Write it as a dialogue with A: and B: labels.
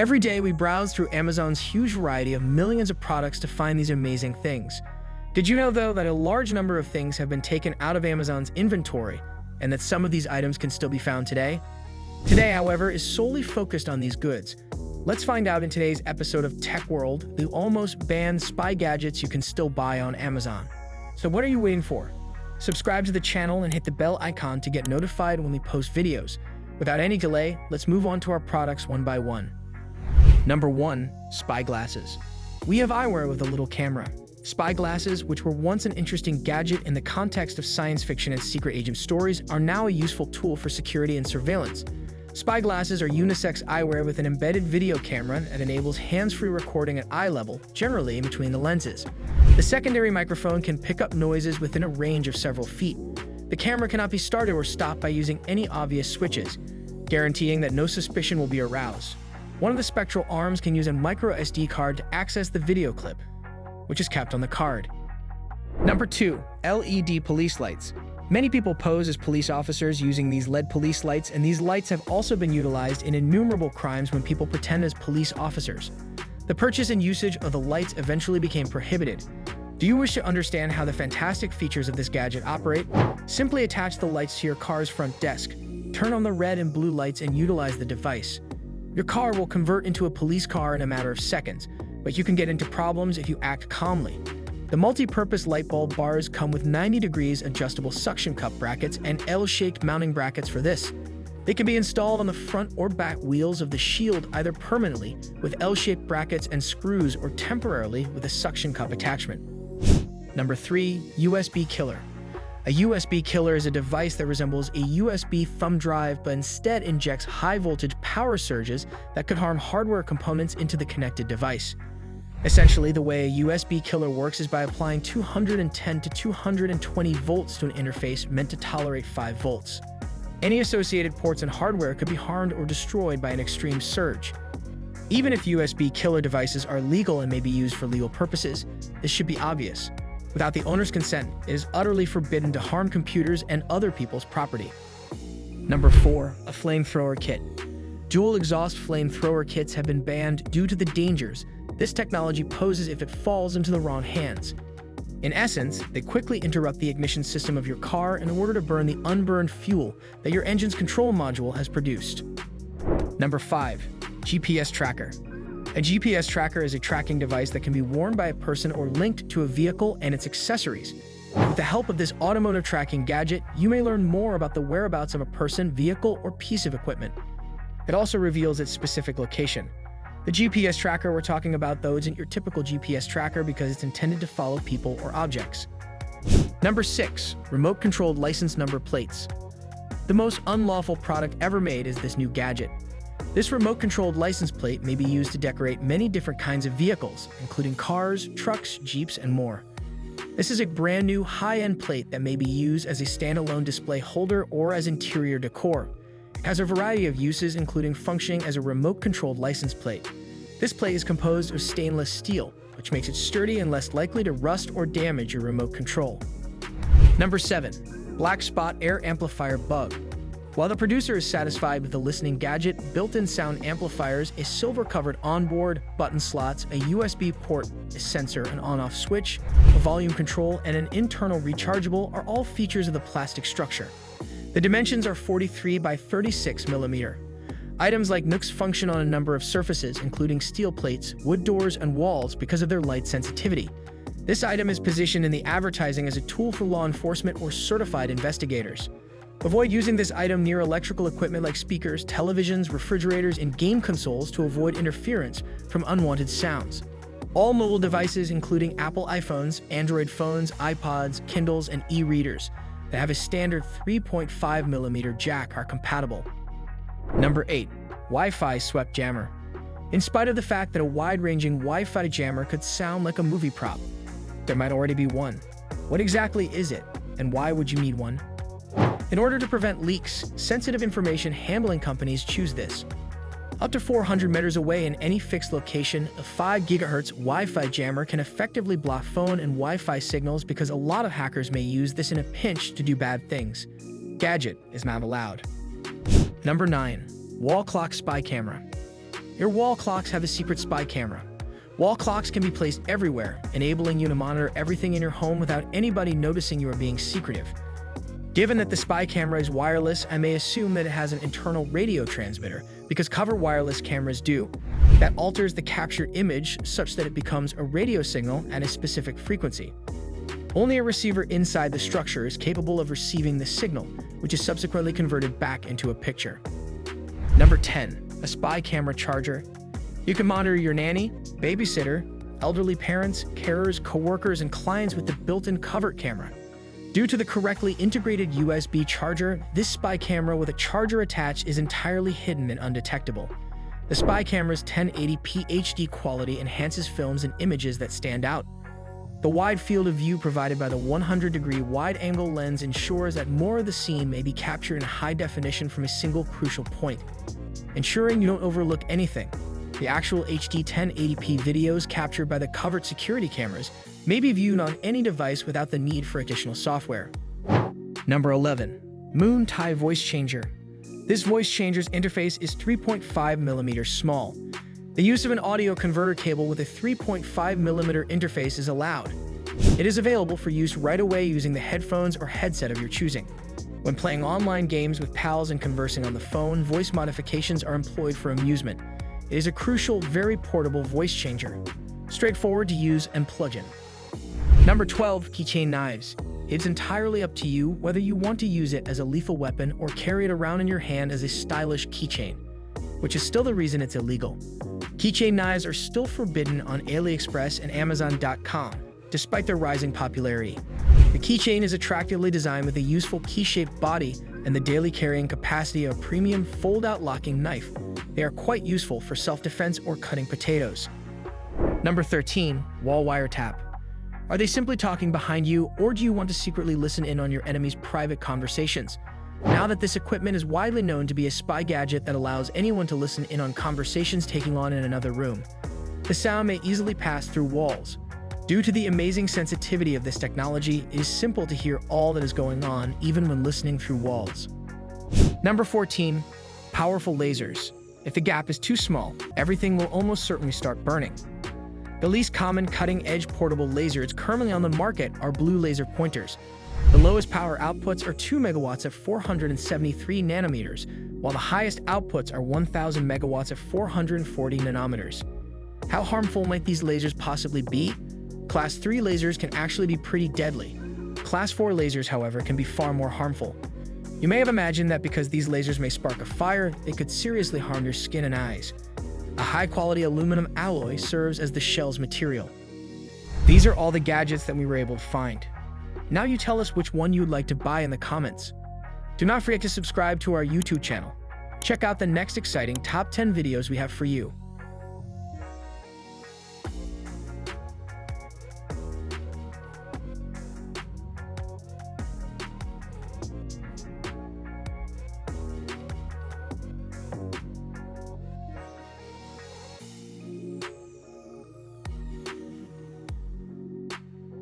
A: Every day we browse through Amazon's huge variety of millions of products to find these amazing things. Did you know, though, that a large number of things have been taken out of Amazon's inventory and that some of these items can still be found today? Today, however, is solely focused on these goods. Let's find out in today's episode of TechWorld the almost banned spy gadgets you can still buy on Amazon. So what are you waiting for? Subscribe to the channel and hit the bell icon to get notified when we post videos. Without any delay, let's move on to our products one by one. Number 1. Spy glasses. We have eyewear with a little camera. Spy glasses, which were once an interesting gadget in the context of science fiction and secret agent stories, are now a useful tool for security and surveillance. Spy glasses are unisex eyewear with an embedded video camera that enables hands-free recording at eye level, generally in between the lenses. The secondary microphone can pick up noises within a range of several feet. The camera cannot be started or stopped by using any obvious switches, guaranteeing that no suspicion will be aroused. One of the spectral arms can use a micro SD card to access the video clip, which is kept on the card. Number 2. LED police lights. Many people pose as police officers using these LED police lights, and these lights have also been utilized in innumerable crimes when people pretend as police officers. The purchase and usage of the lights eventually became prohibited. Do you wish to understand how the fantastic features of this gadget operate? Simply attach the lights to your car's front desk, turn on the red and blue lights, and utilize the device. Your car will convert into a police car in a matter of seconds, but you can get into problems if you act calmly. The multi-purpose light bulb bars come with 90-degree adjustable suction cup brackets and L-shaped mounting brackets for this. They can be installed on the front or back wheels of the shield, either permanently with L-shaped brackets and screws or temporarily with a suction cup attachment. Number 3. USB killer. A USB killer is a device that resembles a USB thumb drive but instead injects high-voltage power surges that could harm hardware components into the connected device. Essentially, the way a USB killer works is by applying 210 to 220 volts to an interface meant to tolerate 5 volts. Any associated ports and hardware could be harmed or destroyed by an extreme surge. Even if USB killer devices are legal and may be used for legal purposes, this should be obvious. Without the owner's consent, it is utterly forbidden to harm computers and other people's property. Number 4. A flamethrower kit. Dual exhaust flamethrower kits have been banned due to the dangers this technology poses if it falls into the wrong hands. In essence, they quickly interrupt the ignition system of your car in order to burn the unburned fuel that your engine's control module has produced. Number 5. GPS tracker. A GPS tracker is a tracking device that can be worn by a person or linked to a vehicle and its accessories. With the help of this automotive tracking gadget, you may learn more about the whereabouts of a person, vehicle, or piece of equipment. It also reveals its specific location. The GPS tracker we're talking about, though, isn't your typical GPS tracker because it's intended to follow people or objects. Number 6. Remote-controlled license number plates. The most unlawful product ever made is this new gadget. This remote-controlled license plate may be used to decorate many different kinds of vehicles, including cars, trucks, jeeps, and more. This is a brand new high-end plate that may be used as a standalone display holder or as interior decor. It has a variety of uses, including functioning as a remote-controlled license plate. This plate is composed of stainless steel, which makes it sturdy and less likely to rust or damage your remote control. Number 7. Black spot air amplifier bug. While the producer is satisfied with the listening gadget, built-in sound amplifiers, a silver-covered onboard, button slots, a USB port, a sensor, an on-off switch, a volume control, and an internal rechargeable are all features of the plastic structure. The dimensions are 43 by 36 mm. Items like nooks function on a number of surfaces, including steel plates, wood doors, and walls because of their light sensitivity. This item is positioned in the advertising as a tool for law enforcement or certified investigators. Avoid using this item near electrical equipment like speakers, televisions, refrigerators, and game consoles to avoid interference from unwanted sounds. All mobile devices, including Apple iPhones, Android phones, iPods, Kindles, and e-readers that have a standard 3.5 mm jack are compatible. Number 8. Wi-Fi swept jammer. In spite of the fact that a wide-ranging Wi-Fi jammer could sound like a movie prop, there might already be one. What exactly is it, and why would you need one? In order to prevent leaks, sensitive information handling companies choose this. Up to 400 meters away in any fixed location, a 5 GHz Wi-Fi jammer can effectively block phone and Wi-Fi signals because a lot of hackers may use this in a pinch to do bad things. Gadget is not allowed. Number 9. Wall clock spy camera. Your wall clocks have a secret spy camera. Wall clocks can be placed everywhere, enabling you to monitor everything in your home without anybody noticing you are being secretive. Given that the spy camera is wireless, I may assume that it has an internal radio transmitter, because cover wireless cameras do. That alters the captured image such that it becomes a radio signal at a specific frequency. Only a receiver inside the structure is capable of receiving the signal, which is subsequently converted back into a picture. Number 10. A spy camera charger. You can monitor your nanny, babysitter, elderly parents, carers, coworkers, and clients with the built-in covert camera. Due to the correctly integrated USB charger, this spy camera with a charger attached is entirely hidden and undetectable. The spy camera's 1080p HD quality enhances films and images that stand out. The wide field of view provided by the 100-degree wide-angle lens ensures that more of the scene may be captured in high definition from a single crucial point, ensuring you don't overlook anything. The actual HD 1080p videos captured by the covert security cameras may be viewed on any device without the need for additional software. Number 11. Moon Tie Voice Changer. This voice changer's interface is 3.5mm small. The use of an audio converter cable with a 3.5mm interface is allowed. It is available for use right away using the headphones or headset of your choosing. When playing online games with pals and conversing on the phone, voice modifications are employed for amusement. It is a crucial, very portable voice changer, straightforward to use and plug in. Number 12. Keychain knives. It's entirely up to you whether you want to use it as a lethal weapon or carry it around in your hand as a stylish keychain, which is still the reason it's illegal. Keychain knives are still forbidden on AliExpress and Amazon.com, despite their rising popularity. The keychain is attractively designed with a useful key-shaped body and the daily carrying capacity of a premium fold-out locking knife. They are quite useful for self-defense or cutting potatoes. Number 13. Wall wiretap. Are they simply talking behind you, or do you want to secretly listen in on your enemy's private conversations? Now that this equipment is widely known to be a spy gadget that allows anyone to listen in on conversations taking on in another room, the sound may easily pass through walls. Due to the amazing sensitivity of this technology, it is simple to hear all that is going on, even when listening through walls. Number 14. Powerful lasers. If the gap is too small, everything will almost certainly start burning. The least common cutting-edge portable lasers currently on the market are blue laser pointers. The lowest power outputs are 2 megawatts at 473 nanometers, while the highest outputs are 1,000 megawatts at 440 nanometers. How harmful might these lasers possibly be? Class 3 lasers can actually be pretty deadly. Class 4 lasers, however, can be far more harmful. You may have imagined that because these lasers may spark a fire, they could seriously harm your skin and eyes. A high-quality aluminum alloy serves as the shell's material. These are all the gadgets that we were able to find. Now you tell us which one you would like to buy in the comments. Do not forget to subscribe to our YouTube channel. Check out the next exciting top 10 videos we have for you.